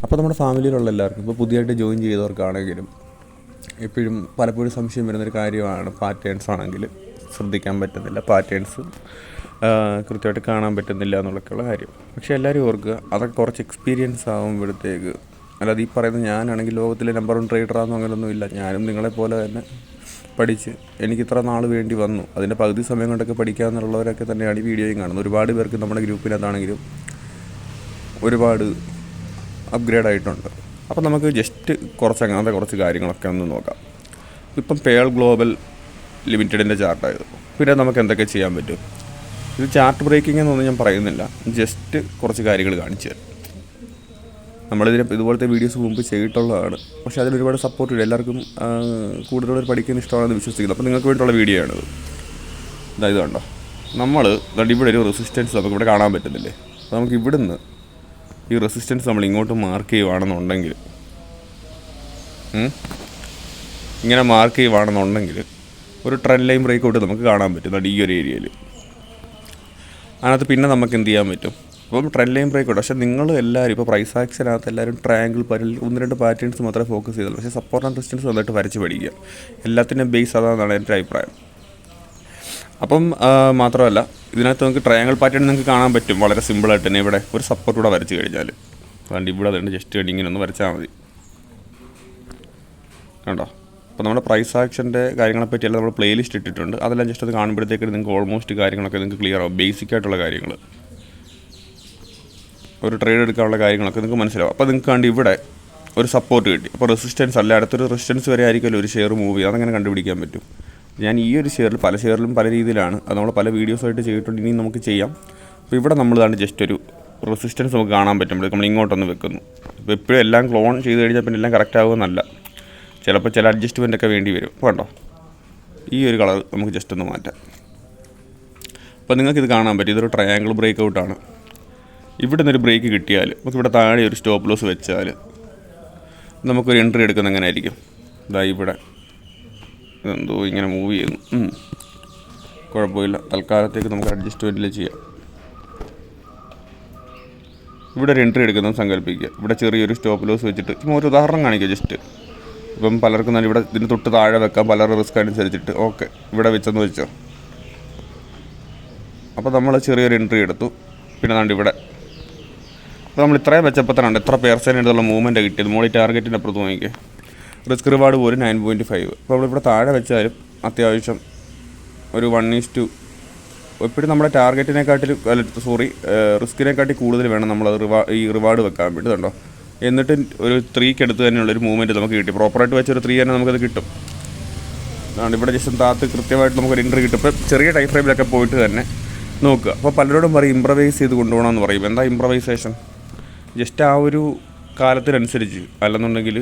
അപ്പോൾ നമ്മുടെ ഫാമിലിയിലുള്ള എല്ലാവർക്കും ഇപ്പോൾ പുതിയതായിട്ട് ജോയിൻ ചെയ്തവർക്കാണെങ്കിലും പലപ്പോഴും സംശയം വരുന്നൊരു കാര്യമാണ് പാറ്റേൺസ് ആണെങ്കിൽ ശ്രദ്ധിക്കാൻ പറ്റുന്നില്ല, പാറ്റേൺസ് കൃത്യമായിട്ട് കാണാൻ പറ്റുന്നില്ല എന്നുള്ളൊക്കെയുള്ള കാര്യം. പക്ഷേ എല്ലാവരും ഓർക്കുക, അതൊക്കെ കുറച്ച് എക്സ്പീരിയൻസ് ആകുമ്പോഴത്തേക്ക്, അല്ലാതെ ഈ പറയുന്ന ഞാനാണെങ്കിൽ ലോകത്തിലെ നമ്പർ 1 ട്രേഡറാണെന്നോ അങ്ങനെയൊന്നും ഇല്ല. ഞാനും നിങ്ങളെപ്പോലെ തന്നെ പഠിച്ച് എനിക്ക് ഇത്ര നാൾ വേണ്ടി വന്നു, അതിൻ്റെ പകുതി സമയം കൊണ്ടൊക്കെ പഠിക്കാമെന്നുള്ളവരൊക്കെ തന്നെയാണ് ഈ വീഡിയോയും കാണുന്നത്. ഒരുപാട് പേർക്ക് നമ്മുടെ ഗ്രൂപ്പിനകത്താണെങ്കിലും ഒരുപാട് അപ്ഗ്രേഡ് ആയിട്ടുണ്ട്. അപ്പോൾ നമുക്ക് ജസ്റ്റ് അങ്ങനത്തെ കുറച്ച് കാര്യങ്ങളൊക്കെ ഒന്ന് നോക്കാം. ഇപ്പം പേൾ ഗ്ലോബൽ ലിമിറ്റഡിൻ്റെ ചാർട്ടായത്. പിന്നെ നമുക്ക് എന്തൊക്കെ ചെയ്യാൻ പറ്റും? ഇത് ചാർട്ട് ബ്രേക്കിംഗ് എന്നൊന്നും ഞാൻ പറയുന്നില്ല, ജസ്റ്റ് കുറച്ച് കാര്യങ്ങൾ കാണിച്ചു തരാം. ഇതുപോലത്തെ വീഡിയോസ് മുമ്പ് ചെയ്തിട്ടുള്ളതാണ്, പക്ഷേ അതിലൊരുപാട് സപ്പോർട്ട് ഇല്ല. എല്ലാവർക്കും കൂടുതൽ പഠിക്കുന്ന ഇഷ്ടമാണെന്ന് വിശ്വസിക്കുന്നു. അപ്പോൾ നിങ്ങൾക്ക് വേണ്ടിയിട്ടുള്ള വീഡിയോ ആണിത്. ഇത് കണ്ടോ, ഇവിടെ ഒരു റെസിസ്റ്റൻസ് നമുക്കിവിടെ കാണാൻ പറ്റുന്നില്ലേ? അപ്പോൾ നമുക്ക് ഇവിടുന്ന് ഈ റെസിസ്റ്റൻസ് നമ്മൾ ഇങ്ങോട്ട് മാർക്ക് ചെയ്യുവാണെന്നുണ്ടെങ്കിൽ, ഇങ്ങനെ മാർക്ക് ചെയ്യുവാണെന്നുണ്ടെങ്കിൽ ഒരു ട്രെൻഡ് ലൈൻ ബ്രേക്ക് ഔട്ട് നമുക്ക് കാണാൻ പറ്റും ഈ ഒരു ഏരിയയിൽ. അതിനകത്ത് പിന്നെ നമുക്ക് എന്ത് ചെയ്യാൻ പറ്റും? അപ്പം ട്രെൻഡ് ലൈൻ ബ്രേക്ക് ഔട്ട്. പക്ഷേ നിങ്ങൾ എല്ലാവരും ഇപ്പോൾ പ്രൈസ് ആക്ഷനകത്ത് എല്ലാവരും ട്രയാങ്കിൾ 1-2 പാറ്റേൺസ് മാത്രമേ ഫോക്കസ് ചെയ്തുള്ളൂ. പക്ഷേ സപ്പോർട്ട് ആൻഡ് റെസിസ്റ്റൻസ് നന്നായിട്ട് വരച്ച് പഠിക്കുക. എല്ലാത്തിൻ്റെയും ബേസ് അതാണെന്നാണ് എൻ്റെ അഭിപ്രായം. അപ്പം മാത്രമല്ല, ഇതിനകത്ത് നമുക്ക് ട്രയാങ്കിൾ പാറ്റേൺ നിങ്ങൾക്ക് കാണാൻ പറ്റും വളരെ സിമ്പിളായിട്ട് തന്നെ. ഇവിടെ ഒരു സപ്പോർട്ട് കൂടെ വരച്ച് കഴിഞ്ഞാൽ അതുകൊണ്ട് ഇവിടെ അതുകൊണ്ട് ജസ്റ്റ് ഇങ്ങനെ ഒന്ന് വരച്ചാൽ മതി. കണ്ടോ? അപ്പോൾ നമ്മുടെ പ്രൈസ് ആക്ഷൻ്റെ കാര്യങ്ങളെപ്പറ്റിയെല്ലാം നമ്മൾ പ്ലേലിസ്റ്റ് ഇട്ടിട്ടുണ്ട്. അതെല്ലാം ജസ്റ്റ് അത് കാണുമ്പോഴത്തേക്ക് നിങ്ങൾക്ക് ഓൾമോസ്റ്റ് കാര്യങ്ങളൊക്കെ നിങ്ങൾക്ക് ക്ലിയർ ആവും. ബേസിക് ആയിട്ടുള്ള കാര്യങ്ങൾ, ഒരു ട്രേഡ് എടുക്കാനുള്ള കാര്യങ്ങളൊക്കെ നിങ്ങൾക്ക് മനസ്സിലാവും. അപ്പോൾ നിങ്ങൾക്ക് കണ്ട് ഇവിടെ ഒരു സപ്പോർട്ട് കിട്ടി. അപ്പോൾ റെസിസ്റ്റൻസ് അല്ല, അടുത്തൊരു റെസിസ്റ്റൻസ് വരെ ആയിരിക്കുമല്ലോ ഒരു ഷെയർ മൂവ് ചെയ്യുക. അതങ്ങനെ കണ്ടുപിടിക്കാൻ പറ്റും. ഞാൻ ഈ ഒരു ഷെയറിൽ പല ഷെയറിലും പല രീതിയിലാണ്, അത് നമ്മൾ പല വീഡിയോസായിട്ട് ചെയ്തിട്ടുണ്ട്. ഇനിയും നമുക്ക് ചെയ്യാം. അപ്പോൾ ഇവിടെ നമ്മളിതാണ് ജസ്റ്റ് ഒരു റെസിസ്റ്റൻസ് നമുക്ക് കാണാൻ പറ്റുമ്പോഴേക്കും നമ്മൾ ഇങ്ങോട്ടൊന്ന് വെക്കുന്നു. ഇപ്പോൾ എപ്പോഴും എല്ലാം ക്ലോൺ ചെയ്ത് കഴിഞ്ഞാൽ പിന്നെ എല്ലാം കറക്റ്റ് ആകുമെന്നല്ല, ചിലപ്പോൾ ചില അഡ്ജസ്റ്റ്മെൻ്റ് ഒക്കെ വേണ്ടി വരും. അപ്പോൾ കണ്ടോ, ഈ ഒരു കളർ നമുക്ക് ജസ്റ്റ് ഒന്ന് മാറ്റാം. അപ്പോൾ നിങ്ങൾക്കിത് കാണാൻ പറ്റും, ഇതൊരു ട്രയാങ്കിൾ ബ്രേക്ക് ഔട്ടാണ്. ഇവിടെ നിന്നൊരു ബ്രേക്ക് കിട്ടിയാൽ നമുക്കിവിടെ താഴെ ഒരു സ്റ്റോപ്പ് ലോസ് വെച്ചാൽ നമുക്കൊരു എൻട്രി എടുക്കുന്ന എങ്ങനെ ആയിരിക്കും? ഇവിടെ എന്തോ ഇങ്ങനെ മൂവ് ചെയ്യുന്നു. കുഴപ്പമില്ല, തൽക്കാലത്തേക്ക് നമുക്ക് അഡ്ജസ്റ്റ്മെൻറ്റിൽ ചെയ്യാം. ഇവിടെ ഒരു എൻട്രി എടുക്കുന്നത് സങ്കല്പിക്കുക. ഇവിടെ ചെറിയൊരു സ്റ്റോപ്പ് ലോസ് വെച്ചിട്ട് ഒരു ഉദാഹരണം കാണിക്കുക ജസ്റ്റ്. ഇപ്പം പലർക്കും തന്നെ ഇവിടെ ഇതിന് തൊട്ട് താഴെ വെക്കാം, പലരുടെ റിസ്ക് അനുസരിച്ചിട്ട്. ഓക്കെ, ഇവിടെ വെച്ചെന്ന് വെച്ചോ. അപ്പോൾ നമ്മൾ ചെറിയൊരു എൻട്രി എടുത്തു. പിന്നെ ഇവിടെ അപ്പോൾ നമ്മൾ ഇത്രയും വെച്ചപ്പോൾ തന്നെ എത്ര പേഴ്സൻ്റേജുള്ള മൂവ്മെൻറ്റ് കിട്ടിയത്. മോളി ടാർഗറ്റിൻ്റെ അപ്പുറത്ത് നോക്കിക്കുക, റിസ്ക് റിവാർഡ് പോലും 9.5. അപ്പോൾ നമ്മളിവിടെ താഴെ വെച്ചാലും അത്യാവശ്യം ഒരു 1:2 എപ്പോഴും നമ്മുടെ ടാർഗറ്റിനെക്കാട്ടിലും റിസ്കിനെക്കാട്ടി കൂടുതൽ വേണം നമ്മളത് ഈ റിവാർഡ് വെക്കാൻ വേണ്ടി. കണ്ടോ? എന്നിട്ട് ഒരു 3 എടുത്ത് തന്നെയുള്ളൊരു മൂവ്മെൻറ്റ് നമുക്ക് കിട്ടി. പ്രോപ്പറായിട്ട് വെച്ചൊരു 3 തന്നെ നമുക്കത് കിട്ടും. അതുകൊണ്ട് ഇവിടെ ജസ്റ്റ് താത്ത് കൃത്യമായിട്ട് നമുക്കൊരു എൻട്രി കിട്ടും. ഇപ്പോൾ ചെറിയ ടൈം ഫ്രെയിമിലൊക്കെ പോയിട്ട് തന്നെ നോക്കുക. അപ്പോൾ പലരോടും പറയും ഇംപ്രവൈസ് ചെയ്ത് കൊണ്ടുപോകണമെന്ന് പറയും. എന്താ ഇംപ്രവൈസേഷൻ? ജസ്റ്റ് ആ ഒരു കാലത്തിനനുസരിച്ച്, അല്ലെന്നുണ്ടെങ്കിൽ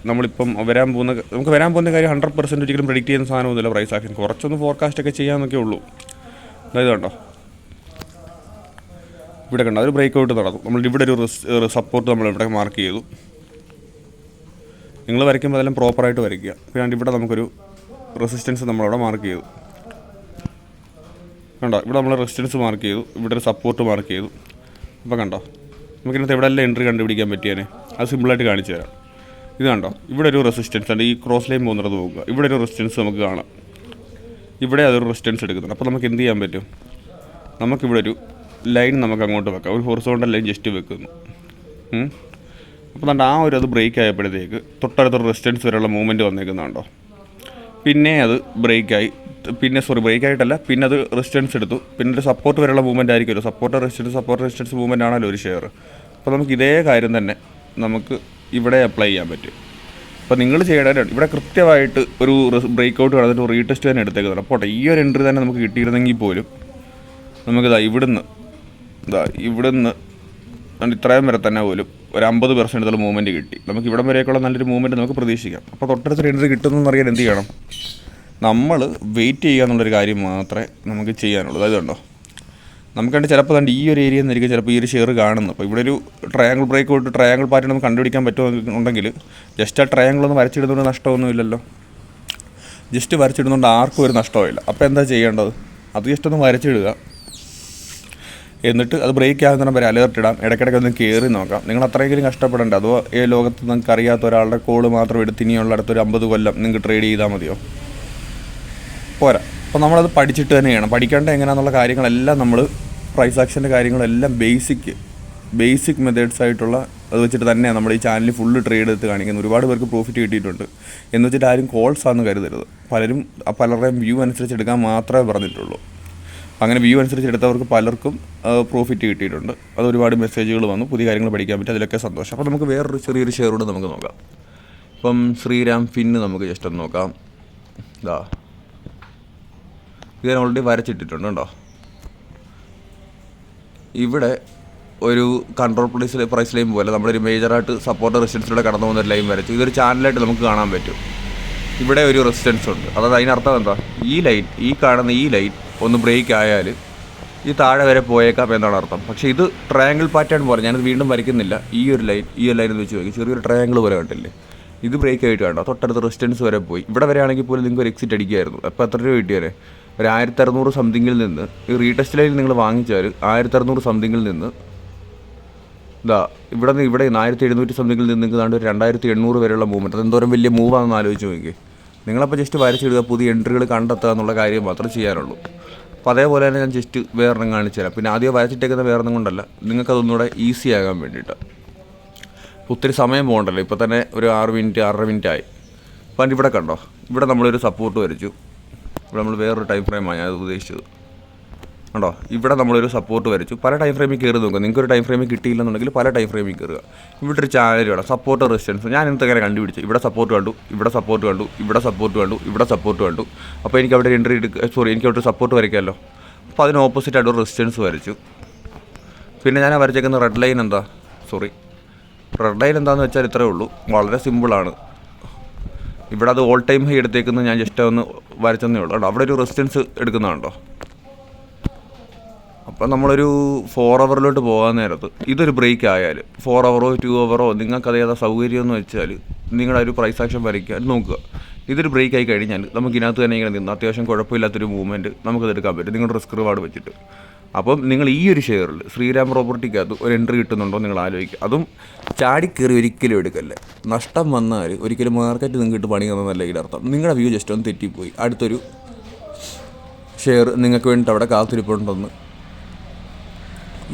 നമ്മളിപ്പം നമുക്ക് വരാൻ പോകുന്ന കാര്യം 100% ഒരിക്കലും പ്രെഡിക്റ്റ് ചെയ്യുന്ന സാധനമൊന്നുമില്ല പ്രൈസ് ആക്ഷൻ. കുറച്ചൊന്ന് ഫോർകാസ്റ്റൊക്കെ ചെയ്യാമെന്നൊക്കെ ഉള്ളൂ. അതായത് കണ്ടോ, ഇവിടെ കണ്ടോ അതൊരു ബ്രേക്ക് ഔട്ട് നടന്നു. നമ്മളിവിടെ ഒരു സപ്പോർട്ട് നമ്മളിവിടെ മാർക്ക് ചെയ്തു. നിങ്ങൾ വരയ്ക്കുമ്പോൾ അതെല്ലാം പ്രോപ്പറായിട്ട് വരയ്ക്കുക. പിന്നെ ഇവിടെ നമുക്കൊരു റെസിസ്റ്റൻസ് നമ്മളവിടെ മാർക്ക് ചെയ്തു. കണ്ടോ, ഇവിടെ നമ്മൾ റെസിസ്റ്റൻസ് മാർക്ക് ചെയ്തു, ഇവിടെ ഒരു സപ്പോർട്ട് മാർക്ക് ചെയ്തു. അപ്പോൾ കണ്ടോ, നമുക്കിനകത്ത് എവിടെ എല്ലാം എൻട്രി കണ്ടുപിടിക്കാൻ പറ്റിയാൽ അത് സിമ്പിളായിട്ട് കാണിച്ചു തരാം. ഇത് കണ്ടോ, ഇവിടെ ഒരു റെസിസ്റ്റൻസ് ഉണ്ട്. ഈ ക്രോസ് ലൈൻ പോകുന്നത് നോക്കുക. ഇവിടെ ഒരു റെസിസ്റ്റൻസ് നമുക്ക് കാണാം. ഇവിടെ അതൊരു റെസിസ്റ്റൻസ് എടുക്കുന്നുണ്ട്. അപ്പോൾ നമുക്ക് എന്ത് ചെയ്യാൻ പറ്റും? നമുക്കിവിടെ ഒരു ലൈൻ നമുക്ക് അങ്ങോട്ട് വെക്കാം. ഒരു ഹൊറിസോണ്ടൽ ലൈൻ ജസ്റ്റ് വെക്കുന്നു. അപ്പോൾ ആ അത് ബ്രേക്ക് ആയപ്പോഴത്തേക്ക് തൊട്ടടുത്തൊരു റെസിസ്റ്റൻസ് വരെയുള്ള മൂവ്മെൻറ്റ് വന്നേക്കുന്നുണ്ടോ? പിന്നെ അത് ബ്രേക്കായി, ബ്രേക്ക് ആയിട്ടല്ല, പിന്നെ അത് റെസിസ്റ്റൻസ് എടുത്തു. പിന്നെ ഒരു സപ്പോർട്ട് വരെയുള്ള മൂവ്മെൻറ്റ് ആയിരിക്കുമല്ലോ. സപ്പോർട്ട് റെസിസ്റ്റൻസ് മൂവ്മെൻറ്റ് ആണല്ലോ ഒരു ഷെയർ. അപ്പോൾ നമുക്ക് ഇതേ കാര്യം തന്നെ നമുക്ക് ഇവിടെ അപ്ലൈ ചെയ്യാൻ പറ്റും. അപ്പോൾ നിങ്ങൾ ചെയ്യേണ്ടത് ഇവിടെ കൃത്യമായിട്ട് ഒരു ബ്രേക്ക് ഔട്ട് നടന്നിട്ട് ഒരു റീടെസ്റ്റ് തന്നെ എടുത്തേക്കുന്നത്. അപ്പോൾ ഈ ഒരു എൻട്രി തന്നെ നമുക്ക് കിട്ടിയിരുന്നെങ്കിൽ പോലും നമുക്കിതാ ഇവിടുന്ന് ഇത്രയും വരെ തന്നെ പോലും ഒരു 50% മൂവ്മെൻറ്റ് കിട്ടി. നമുക്ക് ഇവിടം വരെയൊക്കെയുള്ള നല്ലൊരു മൂവ്മെൻറ്റ് നമുക്ക് പ്രതീക്ഷിക്കാം. അപ്പോൾ തൊട്ടടുത്തൊരു എൻട്രി കിട്ടുമെന്ന് അറിയാൻ എന്ത് ചെയ്യണം? നമ്മൾ വെയിറ്റ് ചെയ്യുക എന്നുള്ളൊരു കാര്യം മാത്രമേ നമുക്ക് ചെയ്യാനുള്ളൂ. അതായത് കണ്ടോ, നമുക്കണ്ട് ചിലപ്പോൾ ഈ ഒരു ഏരിയ നിന്നായിരിക്കും ചിലപ്പോൾ ഈ ഒരു ഷെയർ കാണുന്നത്. അപ്പോൾ ഇവിടെ ഒരു triangle break out, triangle pattern നമുക്ക് കണ്ടുപിടിക്കാൻ പറ്റുമെന്നുണ്ടെങ്കിൽ ജസ്റ്റ് ആ ട്രയാങ്കിൾ ഒന്ന് വരച്ചിടുന്നതുകൊണ്ട് നഷ്ടമൊന്നുമില്ലല്ലോ. ജസ്റ്റ് വരച്ചിടുന്നതുകൊണ്ട് ആർക്കും ഒരു നഷ്ടമില്ല. അപ്പോൾ എന്താ ചെയ്യേണ്ടത്? അത് ജസ്റ്റ് ഒന്ന് വരച്ചിടുക. എന്നിട്ട് അത് ബ്രേക്ക് ആകുന്ന വരെ അലേർട്ട് ഇടാം, ഇടയ്ക്കിടയ്ക്ക് ഒന്ന് കയറി നോക്കാം. നിങ്ങൾ അത്രയെങ്കിലും കഷ്ടപ്പെടേണ്ട. അതോ ഈ ലോകത്ത് നിങ്ങൾക്ക് അറിയാത്ത ഒരാളുടെ കോള് മാത്രം എടുത്ത് ഇനിയുള്ള അടുത്തൊരു 50 കൊല്ലം നിങ്ങൾക്ക് ട്രേഡ് ചെയ്താൽ മതിയോ? പോരാ. അപ്പോൾ നമ്മളത് പഠിച്ചിട്ട് തന്നെ ചെയ്യണം. പഠിക്കേണ്ട എങ്ങനെയാണെന്നുള്ള കാര്യങ്ങളെല്ലാം നമ്മൾ പ്രൈസ് ആക്ഷൻ്റെ കാര്യങ്ങളെല്ലാം ബേസിക് മെത്തേഡ്സ് ആയിട്ടുള്ള അത് വെച്ചിട്ട് തന്നെയാണ് നമ്മൾ ഈ ചാനലിൽ ഫുള്ള് ട്രേഡ് എടുത്ത് കാണിക്കുന്നത്. ഒരുപാട് പേർക്ക് പ്രോഫിറ്റ് കിട്ടിയിട്ടുണ്ട്. എന്ന് വെച്ചിട്ട് ആരും കോൾസ് ആണെന്ന് കരുതരുത്. പലരുടെയും വ്യൂ അനുസരിച്ച് എടുക്കാൻ മാത്രമേ പറഞ്ഞിട്ടുള്ളൂ. അങ്ങനെ വ്യൂ അനുസരിച്ച് എടുത്തവർക്ക് പലർക്കും പ്രോഫിറ്റ് കിട്ടിയിട്ടുണ്ട്. അത് ഒരുപാട് മെസ്സേജുകൾ വന്നു, പുതിയ കാര്യങ്ങൾ പഠിക്കാൻ പറ്റും, അതിലൊക്കെ സന്തോഷം. അപ്പോൾ നമുക്ക് വേറൊരു ചെറിയൊരു ഷെയർ കൂടെ നമുക്ക് നോക്കാം. ഇപ്പം ശ്രീരാം ഫിന്ന് നമുക്ക് ജസ്റ്റ് ഒന്ന് നോക്കാം. ഇത് ഞാൻ ഓൾറെഡി വരച്ചിട്ടിട്ടുണ്ട് കേട്ടോ. ഇവിടെ ഒരു കൺട്രോൾ പ്രൈസ് ലൈൻ പോലെ നമ്മളൊരു മേജറായിട്ട് സപ്പോർട്ട് റെസിസ്റ്റൻസിലൂടെ കടന്നു പോകുന്ന ഒരു ലൈൻ വരച്ചു. ഇതൊരു ചാനലായിട്ട് നമുക്ക് കാണാൻ പറ്റും. ഇവിടെ ഒരു റെസിസ്റ്റൻസ് ഉണ്ട്. അതായത് അതിനർത്ഥം എന്താ, ഈ കാണുന്ന ഈ ലൈൻ ഒന്ന് ബ്രേക്ക് ആയാൽ ഈ താഴെ വരെ പോയേക്കാം എന്നാണ് അർത്ഥം. പക്ഷേ ഇത് ട്രയാങ്കിൾ പാറ്റേൺ പോലെ, ഞാനത് വീണ്ടും വരയ്ക്കുന്നില്ല. ഈ ഒരു ലൈൻ എന്ന് വെച്ച് നോക്കി ചെറിയൊരു ട്രയാങ്കിൾ പോലെ കണ്ടില്ലേ, ഇത് ബ്രേക്ക് ആയിട്ട് വേണ്ട തൊട്ടടുത്ത് റെസിസ്റ്റൻസ് വരെ പോയി. ഇവിടെ വരെ ആണെങ്കിൽ പോലും നിങ്ങൾക്ക് ഒരു എക്സിറ്റ് അടിക്കുമായിരുന്നു. അപ്പോൾ എത്ര രൂപ കിട്ടിയാലേ? ഒരു 1600 സംതിങ്ങിൽ നിന്ന് ഈ റീടെസ്റ്റ് ലൈനിൽ നിങ്ങൾ വാങ്ങിച്ചാൽ 1600 സംതിങ്ങിൽ നിന്ന് ഇവിടെ 1700 സംതിങ്ങിൽ നിന്ന് നിങ്ങൾക്ക് താണ്ട് 2800 വരെയുള്ള മൂവ്മെൻറ്റ്. അതെന്തോരം വലിയ മൂവാണെന്ന് ആലോചിച്ച് നോക്കി. നിങ്ങളപ്പോൾ ജസ്റ്റ് വരച്ചിടുക, പുതിയ എൻട്രികൾ കണ്ടെത്തുക എന്നുള്ള കാര്യം മാത്രമേ ചെയ്യാനുള്ളൂ. അപ്പോൾ അതേപോലെ തന്നെ ഞാൻ ജസ്റ്റ് വേറെണ്ണം കാണിച്ചു തരാം. പിന്നെ ആദ്യം വരച്ചിട്ടേക്കുന്ന വേറൊന്നും കൊണ്ടല്ല, നിങ്ങൾക്കതൊന്നുകൂടെ ഈസി ആകാൻ വേണ്ടിയിട്ട്. ഒത്തിരി സമയം പോകണ്ടല്ലോ. ഇപ്പോൾ തന്നെ ഒരു 6 മിനിറ്റ് 6.5 മിനിറ്റ് ആയി. അപ്പം ഇവിടെ കണ്ടോ, ഇവിടെ നമ്മളൊരു സപ്പോർട്ട് വരച്ചു. ഇവിടെ നമ്മൾ വേറൊരു ടൈം ഫ്രെയിമാണ് ഞാൻ ഉദ്ദേശിച്ചത്. കണ്ടോ, ഇവിടെ നമ്മളൊരു സപ്പോർട്ട് വരച്ചു. പല ടൈം ഫ്രെയിമിൽ കയറി നോക്കുക. നിങ്ങൾക്കൊരു ടൈം ഫ്രെയിമിൽ കിട്ടിയില്ലെന്നുണ്ടെങ്കിൽ പല ടൈം ഫ്രെയിമിൽ കയറുക. ഇവിടെ ഒരു ചാനൽ വേണം, സപ്പോർട്ട് റെസിസ്റ്റൻസ്. ഞാൻ ഇങ്ങനെ കണ്ടുപിടിച്ചു. ഇവിടെ സപ്പോർട്ട് കണ്ടു, ഇവിടെ സപ്പോർട്ട് കണ്ടു, ഇവിടെ സപ്പോർട്ട് കണ്ടു, ഇവിടെ സപ്പോർട്ട് കണ്ടു. അപ്പോൾ എനിക്ക് അവിടെ എൻട്രി എനിക്ക് അവിടെ സപ്പോർട്ട് വരയ്ക്കാമല്ലോ. അപ്പോൾ അതിന് ഓപ്പോസിറ്റായിട്ട് ഒരു റെസിസ്റ്റൻസ് വരച്ചു. പിന്നെ ഞാൻ വരച്ചേക്കുന്ന റെഡ് ലൈൻ എന്താണെന്ന് വെച്ചാൽ ഇത്രയേ ഉള്ളൂ, വളരെ സിമ്പിളാണ്. ഇവിടെ അത് ഓൾ ടൈം ഹൈ എടുത്തേക്കുന്നത് ഞാൻ ജസ്റ്റ് ഒന്ന് വരച്ചെന്നേ ഉള്ളൂ കേട്ടോ. അവിടെ ഒരു റെസിസ്റ്റൻസ് എടുക്കുന്നതുണ്ടോ. അപ്പം നമ്മളൊരു 4 അവറിലോട്ട് പോകാൻ നേരത്ത് ഇതൊരു ബ്രേക്ക് ആയാൽ 4 അവറോ 2 അവറോ നിങ്ങൾക്ക് അതേതാ സൗകര്യം എന്ന് വെച്ചാൽ നിങ്ങളുടെ ഒരു പ്രൈസ് ആക്ഷൻ വരയ്ക്കാൻ നോക്കുക. ഇതൊരു ബ്രേക്ക് ആയി കഴിഞ്ഞാൽ നമുക്ക് ഇതിനകത്ത് തന്നെ ഇങ്ങനെ നിന്ന് അത്യാവശ്യം കുഴപ്പമില്ലാത്തൊരു മൂവ്മെൻറ്റ് നമുക്കത് എടുക്കാൻ പറ്റും, നിങ്ങളുടെ റിസ്ക് റിവാർഡ് വെച്ചിട്ട്. അപ്പം നിങ്ങൾ ഈ ഒരു ഷെയറിൽ ശ്രീരാം പ്രോപ്പർട്ടിക്കകത്ത് ഒരു എൻട്രി കിട്ടുന്നുണ്ടോ നിങ്ങൾ ആലോചിക്കുക. അതും ചാടിക്കയറി ഒരിക്കലും എടുക്കല്ലേ. നഷ്ടം വന്നാൽ ഒരിക്കലും മാർക്കറ്റ് നിങ്ങൾക്ക് പണി തന്നതല്ല ഇതിനർത്ഥം. നിങ്ങളുടെ വ്യൂ ജസ്റ്റ് ഒന്ന് തെറ്റിപ്പോയി. അടുത്തൊരു ഷെയർ നിങ്ങൾക്ക് വേണ്ടിയിട്ട് അവിടെ കാത്തിരിപ്പുണ്ടെന്ന്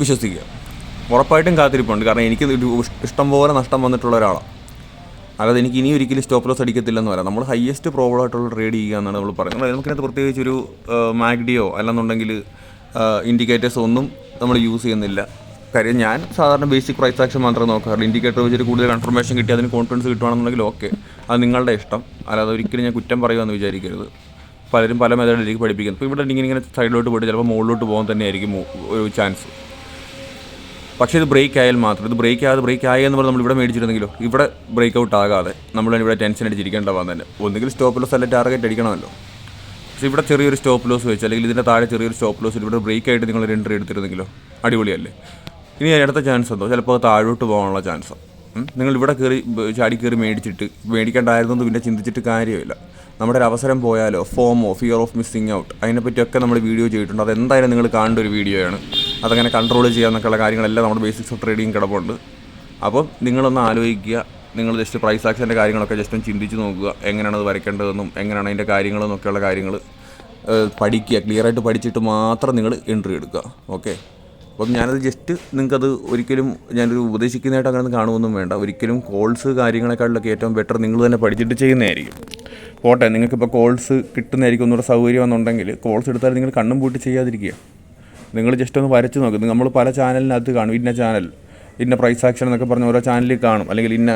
വിശ്വസിക്കുക. ഉറപ്പായിട്ടും കാത്തിരിപ്പുണ്ട്. കാരണം എനിക്ക് ഇഷ്ടം പോലെ നഷ്ടം വന്നിട്ടുള്ള ഒരാളാണ്. അല്ലാതെ എനിക്ക് ഇനി ഒരിക്കലും സ്റ്റോപ്പ് ലോസ് അടിക്കത്തില്ലെന്ന് പറയാം. നമ്മൾ ഹയസ്റ്റ് പ്രോബിളായിട്ടുള്ള ട്രേഡ് ചെയ്യുക എന്നാണ് നമ്മൾ പറയുന്നത്. നമുക്കിനകത്ത് പ്രത്യേകിച്ചൊരു മാഗ്ഡിയോ അല്ലെന്നുണ്ടെങ്കിൽ ഇൻഡിക്കേറ്റേഴ്സ് ഒന്നും നമ്മൾ യൂസ് ചെയ്യുന്നില്ല. കാര്യം ഞാൻ സാധാരണ ബേസിക് പ്രൈസ് ആക്ഷൻ മാത്രമേ നോക്കാറുള്ളൂ. ഇൻഡിക്കേറ്റർ വെച്ചിട്ട് കൂടുതൽ കൺഫർമേഷൻ കിട്ടി അതിന് കോൺഫിഡൻസ് കിട്ടുകയാണെന്നുണ്ടെങ്കിൽ ഓക്കെ, അത് നിങ്ങളുടെ ഇഷ്ടം. അല്ലാതെ ഒരിക്കലും ഞാൻ കുറ്റം പറയുമെന്ന് വിചാരിക്കരുത്. പലരും പല മെത്തേഡിലേക്ക് പഠിപ്പിക്കുന്നു. ഇപ്പോൾ ഇവിടെ ഇങ്ങനെ സൈഡിലോട്ട് പോയിട്ട് ചിലപ്പോൾ മുകളിലോട്ട് പോകാൻ തന്നെയായിരിക്കും ഒരു ചാൻസ്. പക്ഷേ ഇത് ബ്രേക്ക് ആയാൽ മാത്രം, ഇത് ബ്രേക്ക് ആയെന്ന് പറഞ്ഞാൽ നമ്മൾ ഇവിടെ മേടിച്ചിരുന്നെങ്കിലോ ഇവിടെ ബ്രേക്ക് ഔട്ട് ആകാതെ നമ്മൾ ഇവിടെ ടെൻഷൻ അടിച്ചിരിക്കേണ്ട വന്നെ. ഒന്നുകിൽ സ്റ്റോപ്പ് ലോസ് അല്ല ടാർഗറ്റ് അടിക്കണമല്ലോ. പക്ഷേ ഇവിടെ ചെറിയൊരു സ്റ്റോപ്പ് ലോസ് വെച്ച് അല്ലെങ്കിൽ ഇതിൻ്റെ താഴെ ചെറിയൊരു സ്റ്റോപ്പ് ലോസ് ഇവിടെ ബ്രേക്ക് ആയിട്ട് നിങ്ങൾ ഒരു എൻട്രി എടുത്തിരുന്നെങ്കിലോ അടിപൊളിയല്ലേ. ഇനി അടുത്ത ചാൻസ് എന്തോ ചിലപ്പോൾ താഴോട്ട് പോകാനുള്ള ചാൻസാണ്. നിങ്ങൾ ഇവിടെ ചാടി കയറി മേടിക്കേണ്ടായിരുന്നു പിന്നെ ചിന്തിച്ചിട്ട് കാര്യമില്ല. നമ്മുടെ ഒരു അവസരം പോയാലോ, ഫിയർ ഓഫ് മിസ്സിങ് ഔട്ട്, അതിനെപ്പറ്റിയൊക്കെ നമ്മൾ വീഡിയോ ചെയ്തിട്ടുണ്ട്. അതെന്തായാലും നിങ്ങൾ കാണേണ്ട ഒരു വീഡിയോയാണ്. അതങ്ങനെ കൺട്രോൾ ചെയ്യാമെന്നൊക്കെയുള്ള കാര്യങ്ങളെല്ലാം നമ്മുടെ ബേസിക്സ് ഓഫ് ട്രേഡിങ് കിടപ്പുണ്ട്. അപ്പം നിങ്ങളൊന്ന് ആലോചിക്കുക. നിങ്ങൾ ജസ്റ്റ് പ്രൈസ് ആക്ഷൻ്റെ കാര്യങ്ങളൊക്കെ ജസ്റ്റ് ഒന്ന് ചിന്തിച്ച് നോക്കുക. എങ്ങനെയാണ് അത് വരയ്ക്കേണ്ടതെന്നും എങ്ങനെയാണ് അതിൻ്റെ കാര്യങ്ങളെന്നൊക്കെയുള്ള കാര്യങ്ങൾ പഠിക്കുക. ക്ലിയറായിട്ട് പഠിച്ചിട്ട് മാത്രം നിങ്ങൾ എൻട്രി എടുക്കുക. ഓക്കെ. അപ്പം ഞാനത് ജസ്റ്റ് നിങ്ങൾക്കത് ഒരിക്കലും ഞാനൊരു ഉപദേശിക്കുന്നതായിട്ട് അങ്ങനെ കാണുമൊന്നും വേണ്ട. ഒരിക്കലും കോൾസ് കാര്യങ്ങളെക്കാളിലൊക്കെ ഏറ്റവും ബെറ്റർ നിങ്ങൾ തന്നെ പഠിച്ചിട്ട് ചെയ്യുന്നതായിരിക്കും. പോട്ടെ, നിങ്ങൾക്കിപ്പോൾ കോൾസ് കിട്ടുന്നതായിരിക്കും ഒന്നുകൂടെ സൗകര്യമെന്നുണ്ടെങ്കിൽ കോൾസ് എടുത്താൽ നിങ്ങൾ കണ്ണും പൂട്ടി ചെയ്യാതിരിക്കുക. നിങ്ങൾ ജസ്റ്റ് ഒന്ന് വരച്ച് നോക്കും. നമ്മൾ പല ചാനലിനകത്ത് കാണും, ഇന്ന ചാനൽ ഇന്ന പ്രൈസ് ആക്ഷൻ എന്നൊക്കെ പറഞ്ഞ് ഓരോ ചാനലിൽ കാണും. അല്ലെങ്കിൽ ഇന്ന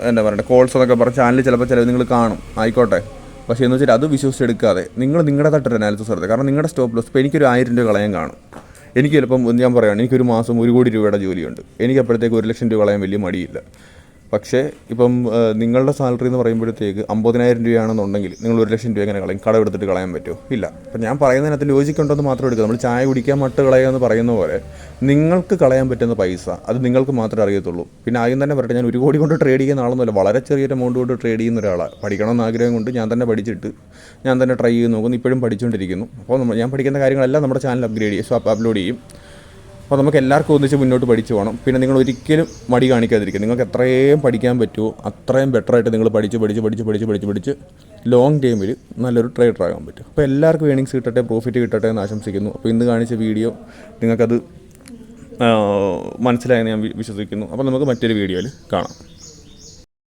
എന്താ പറയുക കോൾസ് എന്നൊക്കെ പറഞ്ഞ ചാനലിൽ ചിലപ്പോൾ നിങ്ങൾ കാണും. ആയിക്കോട്ടെ. പക്ഷേ എന്ന് വെച്ചാൽ അത് വിശ്വസിച്ചെടുക്കാതെ നിങ്ങൾ നിങ്ങളുടേതായിട്ടൊരു അനാലിസിസ് നടത്തുക. കാരണം നിങ്ങളുടെ സ്റ്റോപ്പ് ലോസ് ഇപ്പോൾ എനിക്കൊരു 1000 രൂപ കളയാൻ കാണും. എനിക്ക് ചിലപ്പം ഞാൻ പറയുകയാണ്, എനിക്കൊരു മാസം 1 കോടി രൂപയുടെ ജോലിയുണ്ട്. എനിക്ക് അപ്പോഴത്തേക്ക് 1 ലക്ഷം രൂപ കളയാൻ വലിയ മടിയില്ല. പക്ഷേ ഇപ്പം നിങ്ങളുടെ സാലറി എന്ന് പറയുമ്പോഴത്തേക്ക് 50,000 രൂപയാണെന്നുണ്ടെങ്കിൽ നിങ്ങൾ 1 ലക്ഷം രൂപ എങ്ങനെ കളയും? കടമെടുത്തിട്ട് കളയാൻ പറ്റുമോ? ഇല്ല. അപ്പം ഞാൻ പറയുന്നതിനകത്ത് ലോജിക്കുണ്ടെന്ന് മാത്രം എടുക്കുക. നമ്മൾ ചായ കുടിക്കാൻ മട്ട് കളയുക എന്ന് പറയുന്ന പോലെ നിങ്ങൾക്ക് കളയാൻ പറ്റുന്ന പൈസ അത് നിങ്ങൾക്ക് മാത്രമേ അറിയത്തുള്ളൂ. പിന്നെ ആദ്യം തന്നെ പറയട്ടെ, ഞാൻ 1 കോടി കൊണ്ട് ട്രേഡ് ചെയ്യുന്ന ആളൊന്നുമല്ല. വളരെ ചെറിയൊരു എമൗണ്ട് കൊണ്ട് ട്രേഡ് ചെയ്യുന്ന ഒരാളാണ്. പഠിക്കണമെന്ന് ആഗ്രഹം കൊണ്ട് ഞാൻ തന്നെ പഠിച്ചിട്ട് ഞാൻ തന്നെ ട്രൈ ചെയ്ത് നോക്കുന്നു. ഇപ്പോഴും പഠിച്ചുകൊണ്ടിരിക്കുന്നു. അപ്പോൾ ഞാൻ പഠിക്കുന്ന കാര്യങ്ങളെല്ലാം നമ്മുടെ ചാനൽ അപ്ഗ്രേഡ് ചെയ്യും, അപ്ലോഡ് ചെയ്യും. അപ്പോൾ നമുക്ക് എല്ലാവർക്കും ഒന്നിച്ച് മുന്നോട്ട് പഠിച്ചു പോകണം. പിന്നെ നിങ്ങൾ ഒരിക്കലും മടി കാണിക്കാതിരിക്കുക. നിങ്ങൾക്ക് എത്രയും പഠിക്കാൻ പറ്റുമോ അത്രയും ബെറ്ററായിട്ട് നിങ്ങൾ പഠിച്ച് ലോങ് ടൈമിൽ നല്ലൊരു ട്രേഡർ ആകാൻ പറ്റും. അപ്പോൾ എല്ലാവർക്കും ഏണിങ്സ് കിട്ടട്ടെ, പ്രോഫിറ്റ് കിട്ടട്ടെ എന്ന് ആശംസിക്കുന്നു. അപ്പോൾ ഇന്ന് കാണിച്ച വീഡിയോ നിങ്ങൾക്കത് മനസ്സിലായെന്ന് ഞാൻ വിശ്വസിക്കുന്നു. അപ്പോൾ നമുക്ക് മറ്റൊരു വീഡിയോയിൽ കാണാം.